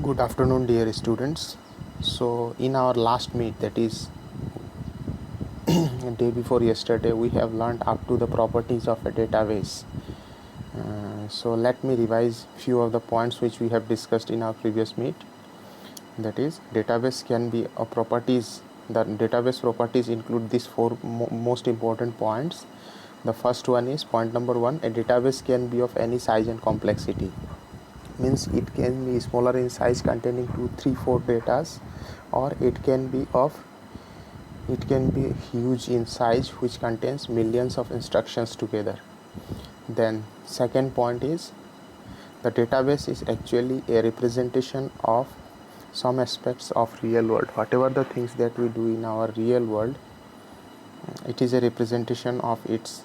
Good afternoon, dear students. So in our last meet, that is day before yesterday, we have learned up to the properties of a database. So let me revise few of the points which we have discussed in our previous meet. That is, database can be a properties. The database properties include these four most important points. The first one is point number 1: a database can be of any size and complexity. Means it can be smaller in size, containing 2, 3, 4 datas, or it can be huge in size, which contains millions of instructions together. Then second point is, the database is actually a representation of some aspects of real world. Whatever the things that we do in our real world, it is a representation of its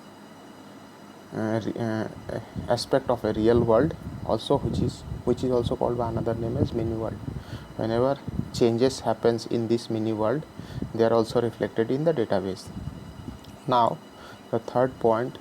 aspect of a real world, also which is also called by another name as mini world. Whenever changes happens in this mini world, they are also reflected in the database. Now the third point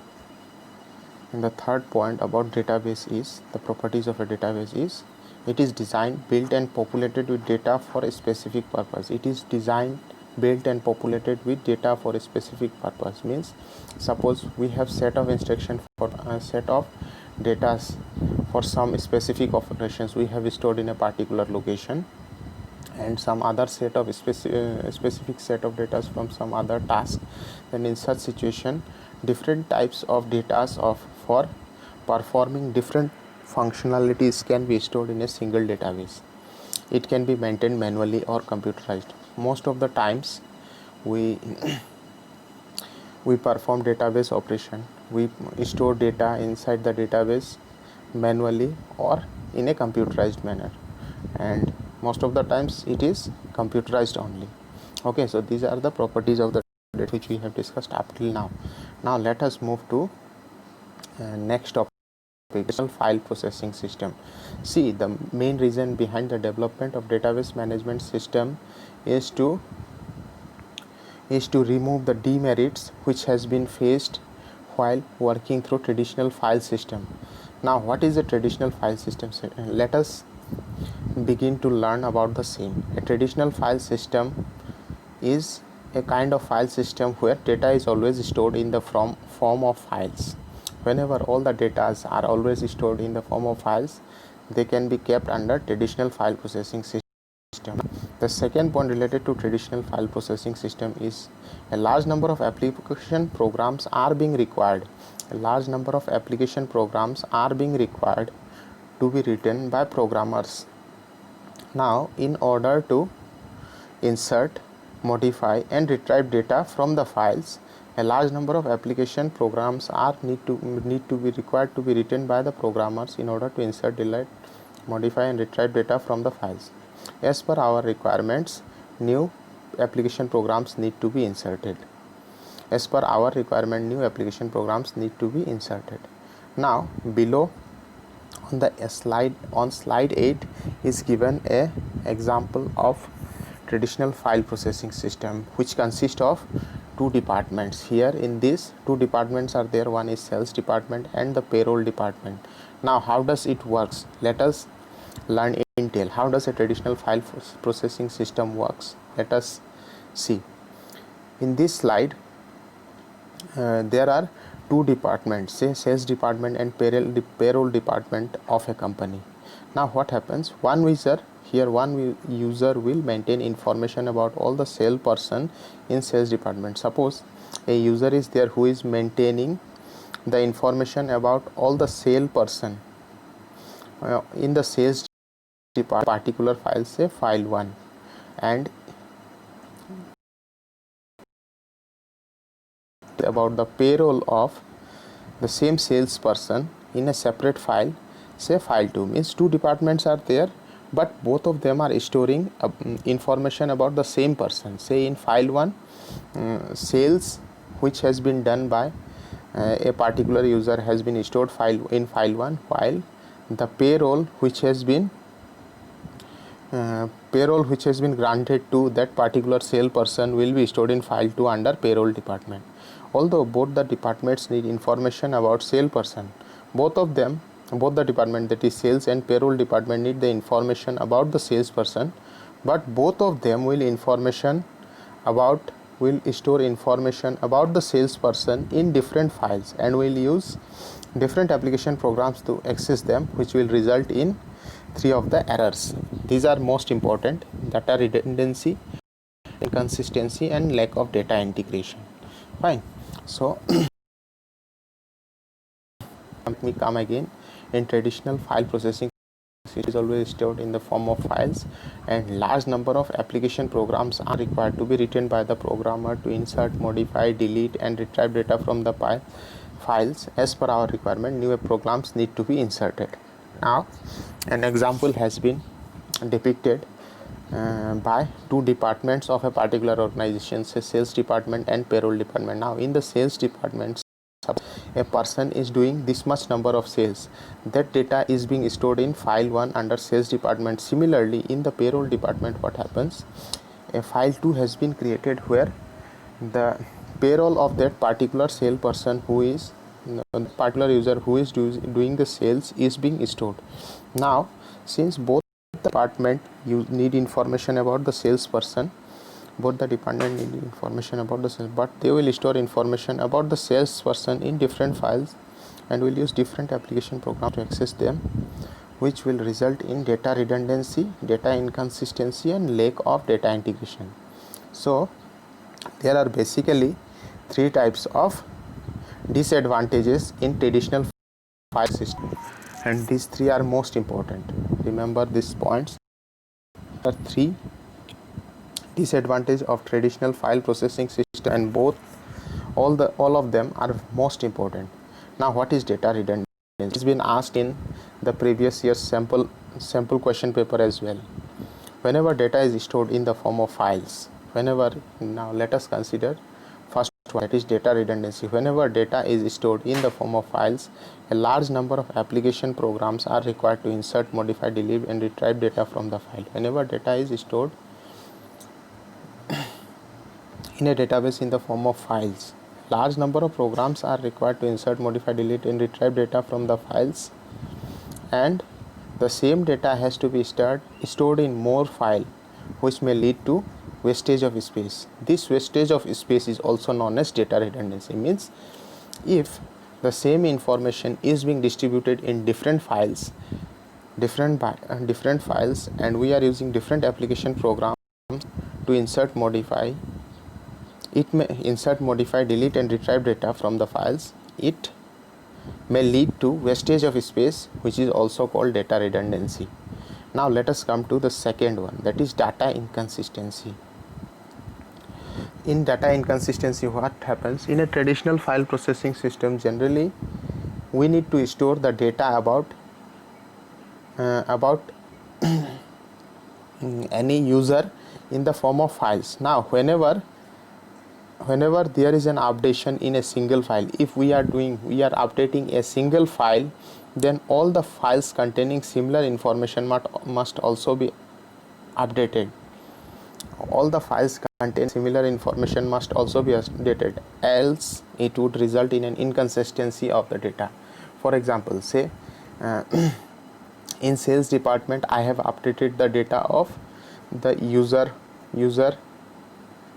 about database is, the properties of a database is, it is designed, built and populated with data for a specific purpose. It is designed, built and populated with data for a specific purpose. Means, suppose we have set of instructions for a set of data for some specific operations we have stored in a particular location, and some other set of specific set of data from some other task. Then in such situation, different types of data for performing different functionalities can be stored in a single database. It can be maintained manually or computerized. Most of the times we perform database operation. We store data inside the database manually or in a computerized manner, and most of the times it is computerized only. Okay, so these are the properties of the database which we have discussed up till now. Now let us move to next topic, file processing system. See, the main reason behind the development of database management system is to remove the demerits which has been faced while working through traditional file system. Now, what is a traditional file system? Let us begin to learn about the same. A traditional file system is a kind of file system where data is always stored in the form of files. Whenever all the data are always stored in the form of files, they can be kept under traditional file processing system. The second point related to traditional file processing system is, a large number of application programs are being required. A large number of application programs are being required to be written by programmers. Now, in order to insert, modify and retrieve data from the files, a large number of application programs are need to be required to be written by the programmers in order to insert, delete, modify and retrieve data from the files. As per our requirements, new application programs need to be inserted. As per our requirement, new application programs need to be inserted. Now, below on the slide, on slide 8 is given a example of traditional file processing system, which consists of two departments. Here in this, two departments are there. One is sales department and the payroll department. Now, how does it works? Let us learn in detail. How does a traditional file processing system works? Let us see. In this slide, there are two departments, say sales department and payroll department of a company. Now what happens? One user will maintain information about all the sales person in sales department. Suppose a user is there who is maintaining the information about all the sales person in the sales department, particular file, say file 1, and about the payroll of the same salesperson in a separate file, say file 2. Means two departments are there, but both of them are storing information about the same person. Say in file 1, sales which has been done by a particular user has been stored in file 1, while the payroll which has been granted to that particular salesperson will be stored in file 2 under payroll department. Although both the departments need information about salesperson, both of them both the department, that is sales and payroll department, need the information about the salesperson, but both of them will store information about the salesperson in different files and will use different application programs to access them, which will result in three of the errors. These are most important: data redundancy, inconsistency, and lack of data integration. Fine. So let me come again. In traditional file processing, it is always stored in the form of files, and large number of application programs are required to be written by the programmer to insert, modify, delete, and retrieve data from the files. As per our requirement, new programs need to be inserted. Now an example has been depicted by two departments of a particular organization, say sales department and payroll department. Now in the sales department, a person is doing this much number of sales. That data is being stored in file 1 under sales department. Similarly, in the payroll department, what happens? A file 2 has been created where the payroll of that particular salesperson, who is the particular user who is doing the sales, is being stored. Now since both department need information about the salesperson, both the department need information about the sales, but they will store information about the salesperson in different files and will use different application programs to access them, which will result in data redundancy, data inconsistency, and lack of data integration. So there are basically three types of disadvantages in traditional file system, and these three are most important. Remember these points. There are three disadvantages of traditional file processing system, and all of them are most important. Now what is data redundancy? It's been asked in the previous year's sample question paper as well. Whenever data is stored in the form of files, now let us consider first one, that is data redundancy. Whenever data is stored in the form of files, a large number of application programs are required to insert, modify, delete, and retrieve data from the file. Whenever data is stored in a database in the form of files, large number of programs are required to insert, modify, delete, and retrieve data from the files, and the same data has to be stored in more file, which may lead to wastage of space. This wastage of space is also known as data redundancy. Means if the same information is being distributed in different files, and we are using different application programs to insert, modify, delete, and retrieve data from the files, it may lead to wastage of space, which is also called data redundancy. Now let us come to the second one, that is data inconsistency. In data inconsistency, what happens? In a traditional file processing system, generally we need to store the data about any user in the form of files. Now whenever there is an updation in a single file, if we are updating a single file, then all the files containing similar information must also be updated. All the files contain similar information must also be updated, else it would result in an inconsistency of the data. For example, say in sales department, I have updated the data of the user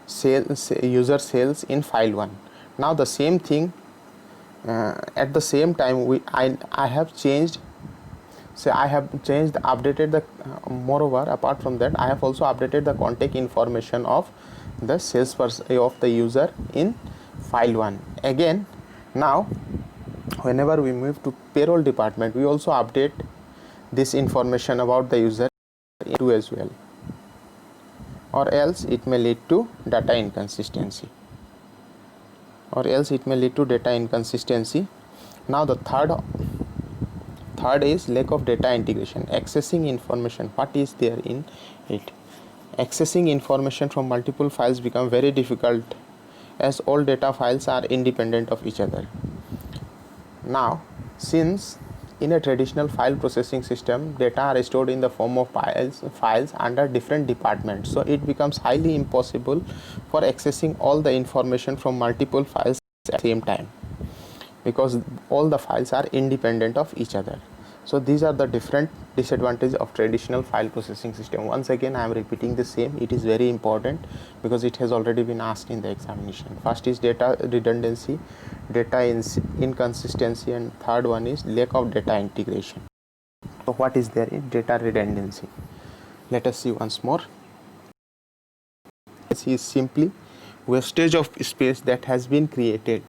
sales in file 1. Now the same thing, at the same time I have updated the moreover, apart from that, I have also updated the contact information of the salesperson, of the user, in file 1 again. Now whenever we move to payroll department, we also update this information about the user into as well, or else it may lead to data inconsistency. Now the third is lack of data integration. Accessing information, what is there in it? Accessing information from multiple files become very difficult, as all data files are independent of each other. Now since in a traditional file processing system, data are stored in the form of files under different departments, so it becomes highly impossible for accessing all the information from multiple files at the same time, because all the files are independent of each other. So these are the different disadvantages of traditional file processing system. Once again I am repeating the same, it is very important because it has already been asked in the examination. First is data redundancy, data inconsistency, and third one is lack of data integration. So what is there in data redundancy? Let us see once more. This is simply wastage of space that has been created,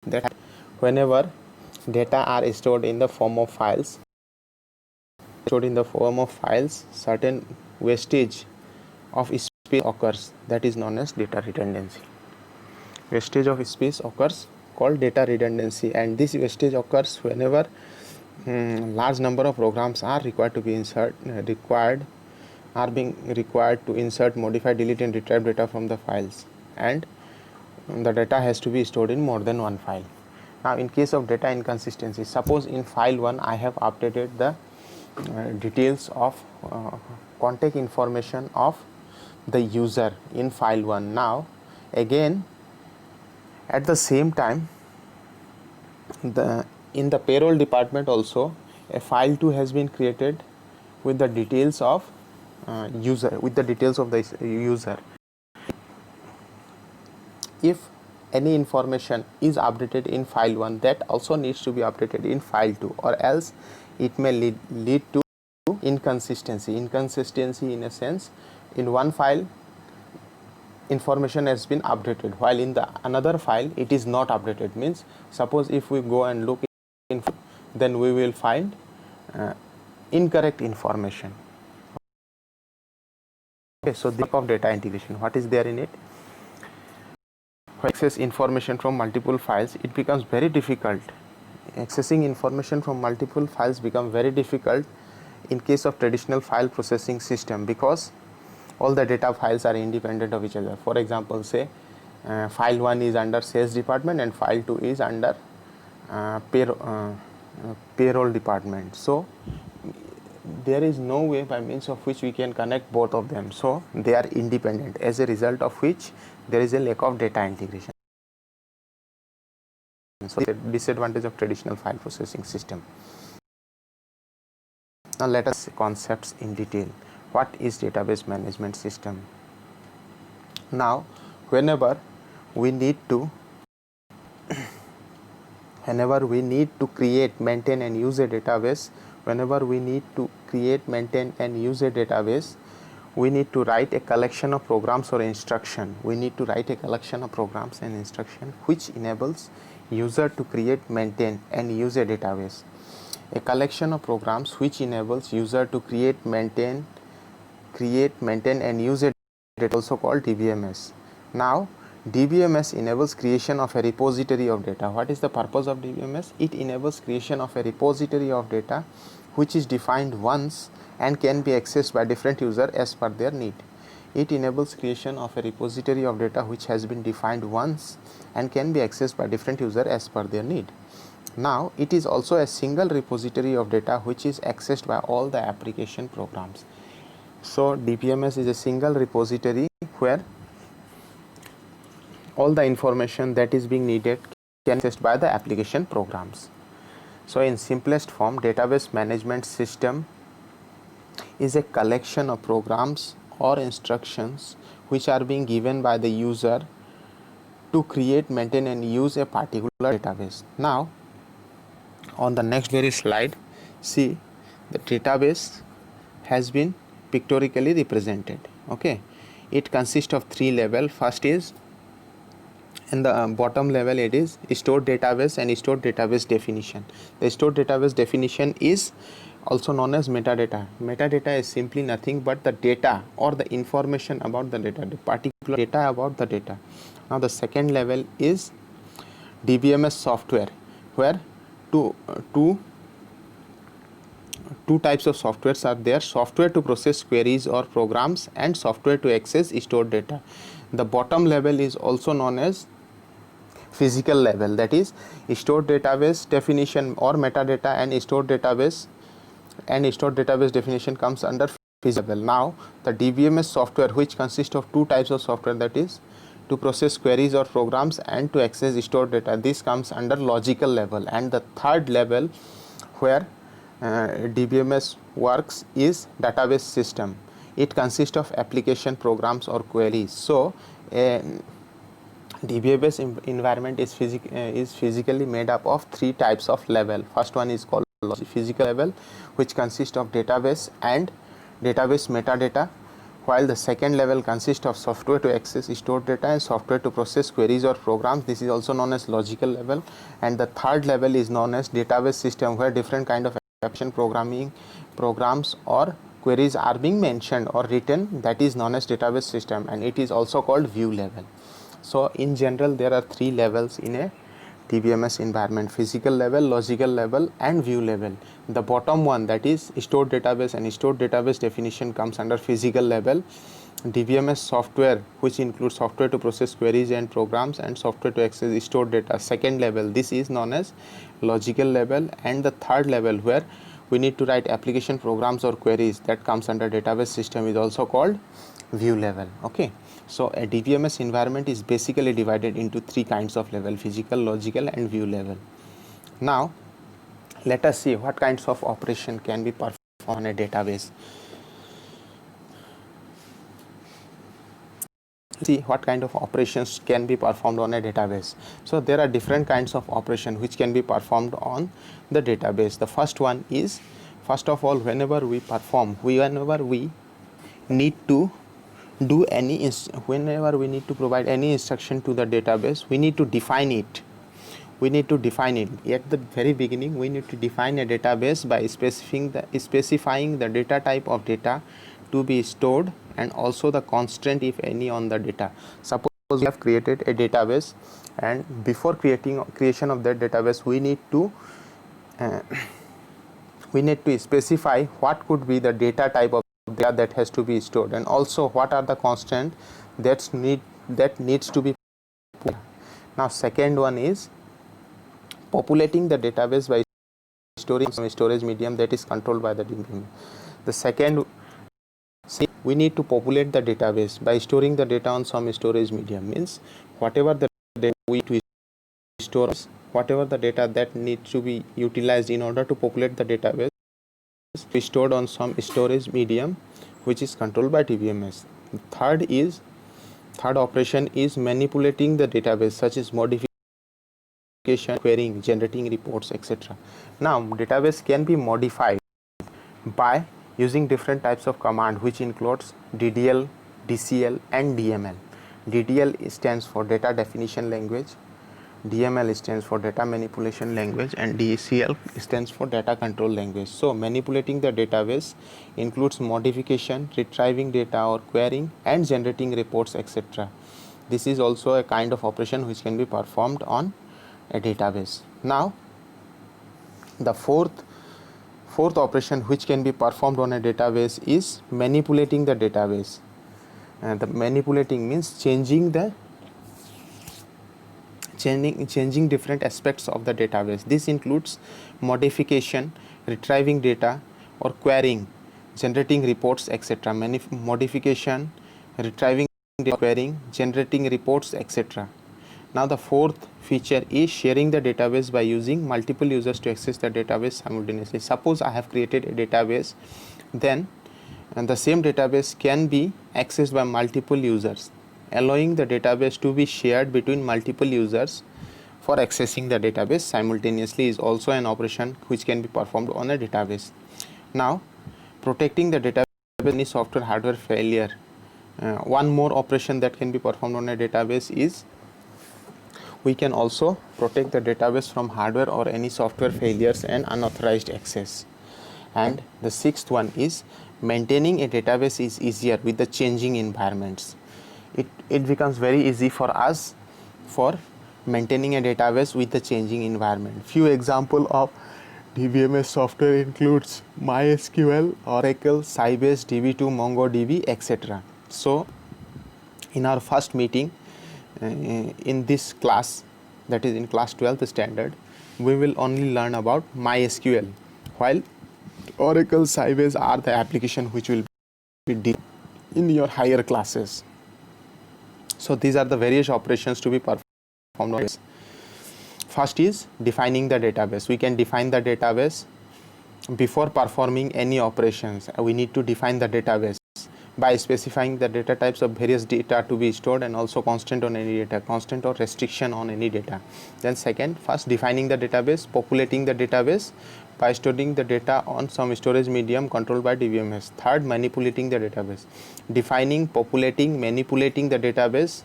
that whenever data are stored in the form of files, certain wastage of space occurs, that is known as data redundancy. Wastage of space occurs called data redundancy, and this wastage occurs whenever large number of programs are required to be required to insert, modify, delete and retrieve data from the files, and the data has to be stored in more than one file. Now in case of data inconsistency, suppose in file 1 I have updated the details of contact information of the user in file 1. Now again at the same time in the payroll department also a file 2 has been created with the details of the user. If any information is updated in file 1, that also needs to be updated in file 2, or else it may lead to inconsistency in a sense, in one file information has been updated while in the another file it is not updated. Means suppose if we go and look in, then we will find incorrect information. Okay, so the lack of data integration, what is there in it? Access information from multiple files, it becomes very difficult. Accessing information from multiple files become very difficult in case of traditional file processing system, because all the data files are independent of each other. For example, say file 1 is under sales department and file 2 is under payroll department. So there is no way by means of which we can connect both of them, so they are independent, as a result of which there is a lack of data integration. So the disadvantage of traditional file processing system. Now let us see concepts in detail. What is database management system? Now whenever we need to create, maintain and use a database, we need to write a collection of programs or instruction. Which enables user to create, maintain and use a database. A collection of programs which enables user to create, maintain and use a database, also called DBMS. Now DBMS enables creation of a repository of data. What is the purpose of DBMS? It enables creation of a repository of data which is defined once and can be accessed by different users as per their need. It enables creation of a repository of data which has been defined once and can be accessed by different users as per their need. Now it is also a single repository of data which is accessed by all the application programs. So DBMS is a single repository where all the information that is being needed can be accessed by the application programs. So in simplest form, database management system is a collection of programs or instructions which are being given by the user to create, maintain and use a particular database. Now on the next very slide, see the database has been pictorially represented. Okay, it consists of three levels. First is in the bottom level, it is stored database and stored database definition. The stored database definition is also known as metadata. Metadata is simply nothing but the data or the information about the data, the particular data about the data. Now the second level is DBMS software, where two types of softwares are there: software to process queries or programs and software to access stored data. The bottom level is also known as physical level, that is stored database definition or metadata, and stored database definition comes under physical level. Now the DBMS software, which consists of two types of software, that is to process queries or programs and to access stored data, this comes under logical level. And the third level, where DBMS works is database system. It consists of application, programs or queries. So DBMS environment is physically made up of three types of level. First one is called physical level, which consists of database and database metadata, while the second level consists of software to access stored data and software to process queries or programs. This is also known as logical level. And the third level is known as database system, where different kind of application programming programs or queries are being mentioned or written. That is known as database system, and it is also called view level. So in general there are three levels in a DBMS environment: physical level, logical level and view level. The bottom one, that is stored database, and stored database definition comes under physical level. DBMS software, which includes software to process queries and programs and software to access stored data, second level, this is known as logical level. And the third level, where we need to write application, programs or queries, that comes under database system, is also called view level. Okay, so a DBMS environment is basically divided into three kinds of level: physical, logical and view level. Now let us see what kinds of operation can be performed on a database. See what kind of operations can be performed on a database. So there are different kinds of operation which can be performed on the database. The first one is, first of all, whenever we need to do any whenever we need to provide any instruction to the database, we need to define it. At the very beginning, we need to define a database by specifying the data type of data to be stored and also the constraint, if any, on the data. Suppose we have created a database, and before creation of that database, we need to specify what could be the data type of data that has to be stored, and also what are the constraints that needs to be put. Now second one is populating the database by storing some storage medium that is controlled by the DBMS. The second, we need to populate the database by storing the data on some storage medium, means whatever the data we to store, whatever the data that needs to be utilized in order to populate the database, be stored on some storage medium which is controlled by DBMS. Third operation is manipulating the database, such as modification, querying, generating reports, etc. Now database can be modified by using different types of command, which includes DDL, DCL and DML. DDL stands for data definition language, DML stands for data manipulation language, and DCL stands for data control language. So manipulating the database includes modification, retrieving data or querying and generating reports, etc. This is also a kind of operation which can be performed on a database. Now the fourth operation which can be performed on a database is manipulating the database. The manipulating means changing different aspects of the database. This includes modification, retrieving data or querying, generating reports, etc. Modification, retrieving data, querying, generating reports, etc. Now the fourth feature is sharing the database by using multiple users to access the database simultaneously. Suppose I have created a database, then the same database can be accessed by multiple users. Allowing the database to be shared between multiple users for accessing the database simultaneously is also an operation which can be performed on a database. Now protecting the database against any software hardware failure. One more operation that can be performed on a database is we can also protect the database from hardware or any software failures and unauthorized access. And the sixth one is maintaining a database is easier with the changing environments. It becomes very easy for us for maintaining a database with the changing environment. Few example of DBMS software includes MySQL, Oracle, Sybase, DB2, MongoDB, etc. So in our first meeting in this class, that is in class 12th standard, we will only learn about MySQL, while Oracle, Sybase are the application which will be in your higher classes. So these are the various operations to be performed. First is defining the database. We can define the database before performing any operations, we need to define the database by specifying the data types of various data to be stored and also constant on any data, constant or restriction on any data. Then second, first defining the database, populating the database by storing the data on some storage medium controlled by DBMS. Third, manipulating the database, defining, populating, manipulating the database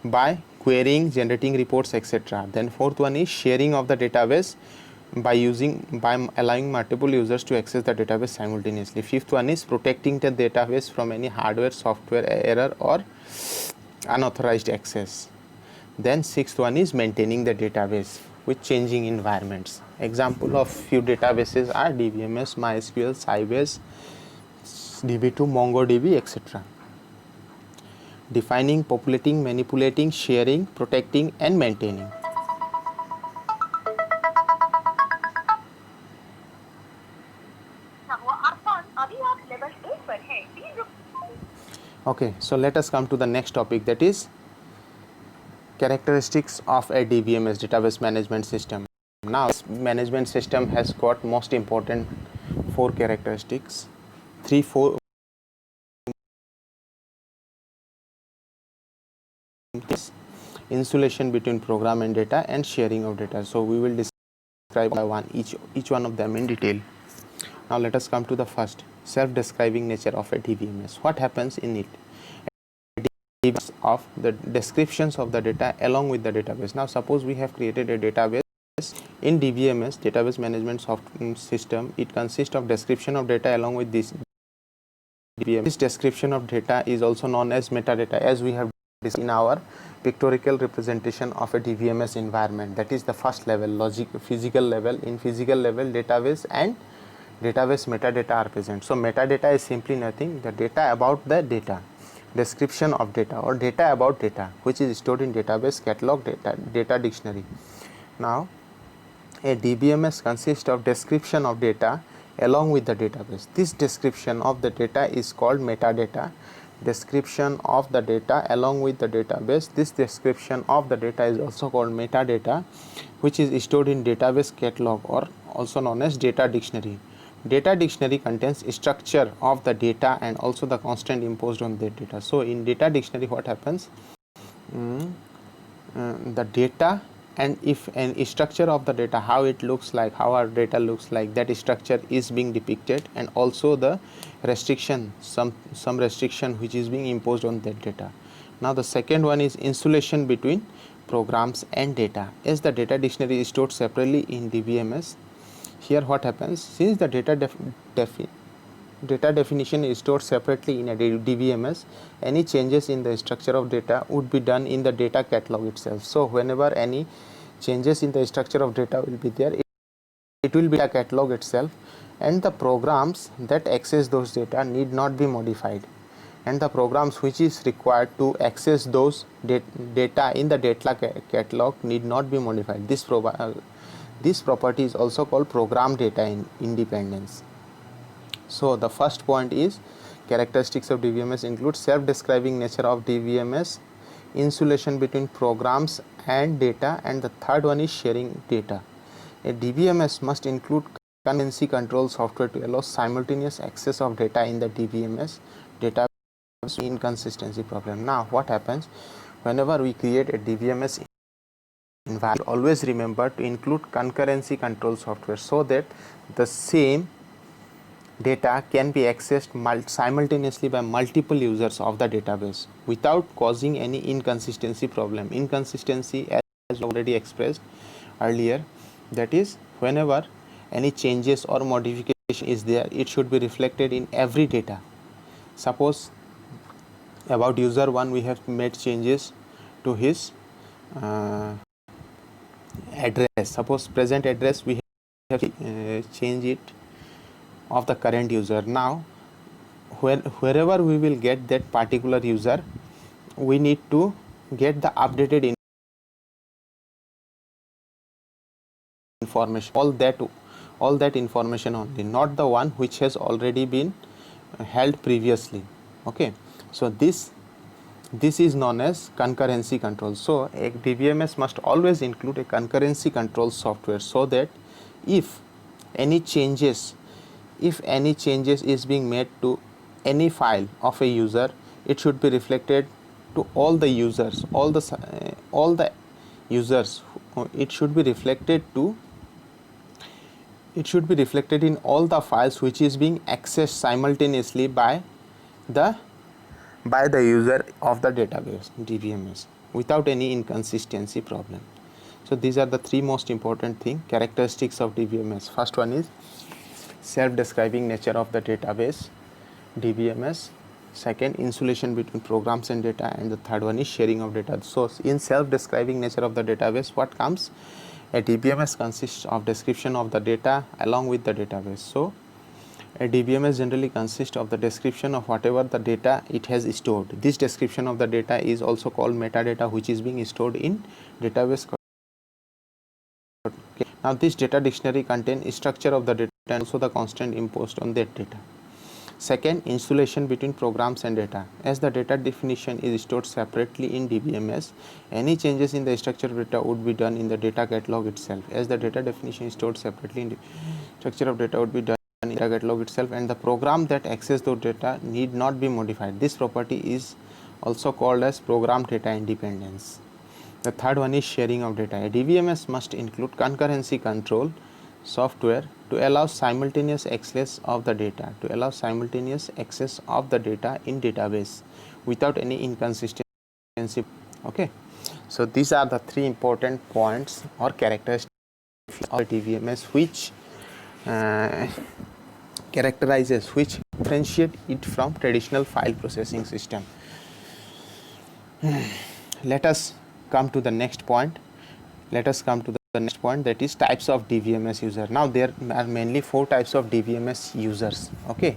by querying, generating reports, etc. Then fourth one is sharing of the database by allowing multiple users to access the database simultaneously. Fifth one is protecting the database from any hardware, software error or unauthorized access. Then sixth one is maintaining the database with changing environments. Example of few databases are DBMS, MySQL, Sybase, DB2, MongoDB, etc. Defining, populating, manipulating, sharing, protecting and maintaining. Okay, so let us come to the next topic, that is characteristics of a DBMS, database management system. Now management system has got most important four characteristics, four insulation between program and data and sharing of data. So we will describe each one of them in detail. Now let us come to the first, self-describing nature of a DBMS. What happens in it? Of the descriptions of the data along with the database. Now suppose we have created a database in DBMS, database management system. It consists of description of data along with this DBMS. This description of data is also known as metadata, as we have discussed in our pictorial representation of a DBMS environment. That is the first level, logic, physical level. In physical level, database and database metadata are present. So metadata is simply nothing, the data about the data, description of data or data about data, which is stored in database, catalog, data dictionary. Now a DBMS consists of description of data along with the database. This description of the data is called metadata. Description of the data along with the database, this description of the data is also called metadata, which is stored in database catalog or also known as data dictionary. Data dictionary contains structure of the data and also the constant imposed on that data. So in data dictionary what happens, the data and if an structure of the data, how it looks like, how our data looks like, that structure is being depicted, and also the restriction, some restriction which is being imposed on that data. Now the second one is insulation between programs and data. As the data dictionary is stored separately in DBMS, here what happens, since the data definition is stored separately in a DBMS, any changes in the structure of data would be done in the data catalog itself. So whenever any changes in the structure of data will be there, it will be a catalog itself, and the programs that access those data need not be modified, and the programs which is required to access those data in the data catalog need not be modified. This property is also called program data independence. So the first point is characteristics of DBMS include self-describing nature of DBMS, insulation between programs and data, and the third one is sharing data. A DBMS must include concurrency control software to allow simultaneous access of data in the DBMS database inconsistency problem. Now what happens, whenever we create a DBMS environment, always remember to include concurrency control software so that the same data can be accessed simultaneously by multiple users of the database without causing any inconsistency problem. Inconsistency, as already expressed earlier, that is whenever any changes or modification is there, it should be reflected in every data. Suppose about user 1 we have made changes to his address. Suppose present address we have changed it of the current user. Now wherever we will get that particular user, we need to get the updated information, all that information only, not the one which has already been held previously. Okay, so this is known as concurrency control. So a DBMS must always include a concurrency control software so that if any changes if any changes is being made to any file of a user, it should be reflected to all the users, all the users. It should be reflected in all the files which is being accessed simultaneously by the user of the database DBMS without any inconsistency problem. So these are the three most important characteristics of DBMS. First one is self-describing nature of the database DBMS. Second, insulation between programs and data, and the third one is sharing of data. So in self-describing nature of the database, what comes? A DBMS consists of description of the data along with the database. So a DBMS generally consists of the description of whatever the data it has stored. This description of the data is also called metadata, which is being stored in database. Okay. Now this data dictionary contains structure of the data and also the constant imposed on that data. Second, insulation between programs and data. As the data definition is stored separately in DBMS, any changes in the structure of data would be done in the data catalog itself. As the data definition is stored separately in the structure of data would be done in the data catalog itself, and the program that access those data need not be modified. This property is also called as program data independence. The third one is sharing of data. A DBMS must include concurrency control software to allow simultaneous access of the data, in database without any inconsistency. Okay, so these are the three important points or characteristics of DBMS which differentiate it from traditional file processing system. Let us come to the next point. That is types of DBMS user. Now there are mainly 4 types of DBMS users. Okay,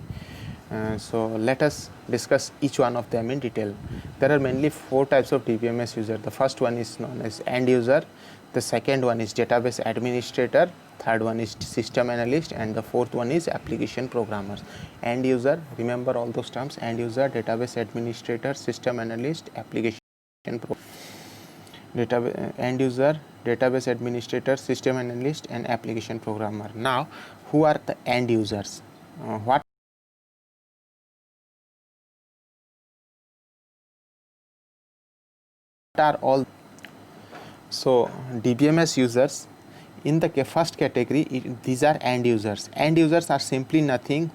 so let us discuss each one of them in detail. There are mainly 4 types of DBMS user. The first one is known as end user, the second one is database administrator, third one is system analyst, and the fourth one is application programmers. End user, remember all those terms: end user, database administrator, system analyst, application programmer. End user, database administrator, system analyst, and application programmer. Now, who are the end users? What are all? So DBMS users, in the first category, these are end users. End users are simply nothing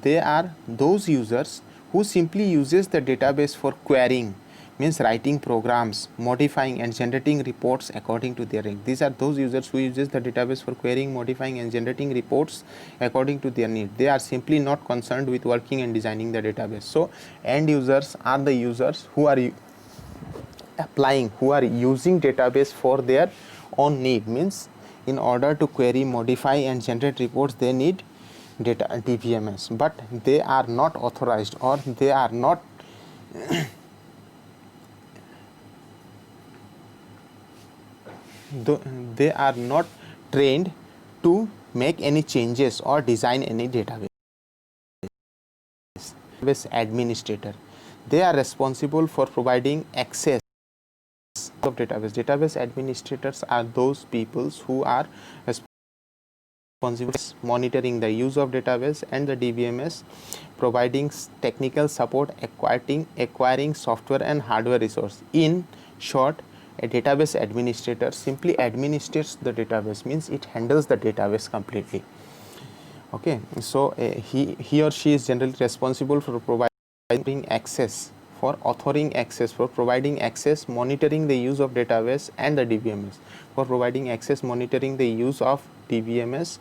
they are those users who simply uses the database for querying, means writing programs, modifying and generating reports according to their need. These are those users who uses the database for querying, modifying and generating reports according to their need. They are simply not concerned with working and designing the database. So end users are the users who are using database for their own need, means in order to query, modify and generate reports they need data DBMS, but they are not authorized or they are not they are not trained to make any changes or design any database. Database administrator, they are responsible for providing access of database. Database administrators are those people who are responsible monitoring the use of database and the DBMS, providing technical support, acquiring software and hardware resource. In short, a database administrator simply administrates the database, means it handles the database completely. Okay, so he or she is generally responsible for providing access, for authoring access, for providing access, monitoring the use of database and the DBMS, for providing access, monitoring the use of DBMS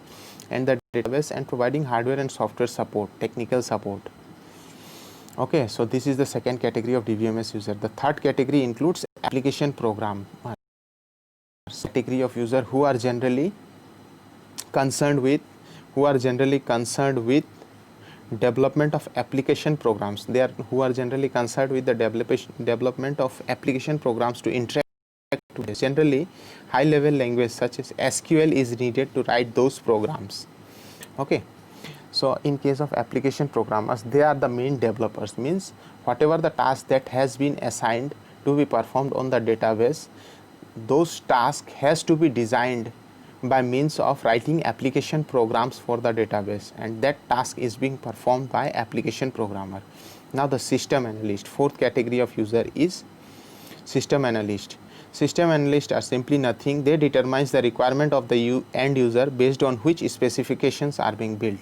and the database, and providing hardware and software support, technical support. Okay, so this is the second category of DBMS user. The third category includes application program. Category of user who are generally concerned with development of application programs. They are who are generally concerned with the development of application programs to interact with. Generally, high level language such as SQL is needed to write those programs. Okay, so in case of application programmers, they are the main developers, means whatever the task that has been assigned to be performed on the database, those tasks has to be designed by means of writing application programs for the database, and that task is being performed by application programmer. Now the system analyst, fourth category of user is system analyst. System analysts are simply nothing. They determine the requirement of the end user based on which specifications are being built.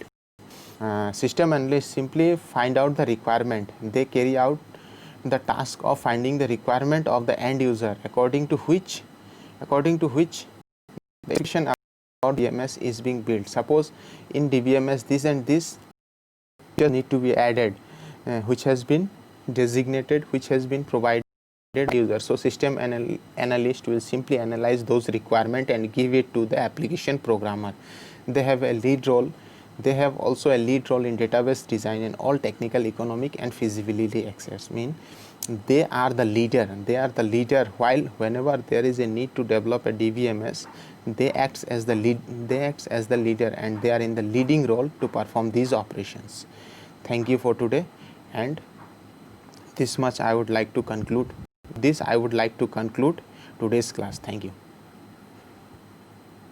System analysts simply find out the requirement. They carry out the task of finding the requirement of the end user according to which the application about DBMS is being built. Suppose in DBMS this and this need to be added, which has been designated, which has been provided user. So system analyst will simply analyze those requirements and give it to the application programmer. They have a lead role. They have also a lead role in database design and all technical, economic and feasibility access. Mean they are the leader. They are the leader. While whenever there is a need to develop a DBMS, they act as the lead. They act as the leader, and they are in the leading role to perform these operations. Thank you for today, and this much I would like to conclude. I would like to conclude today's class. Thank you.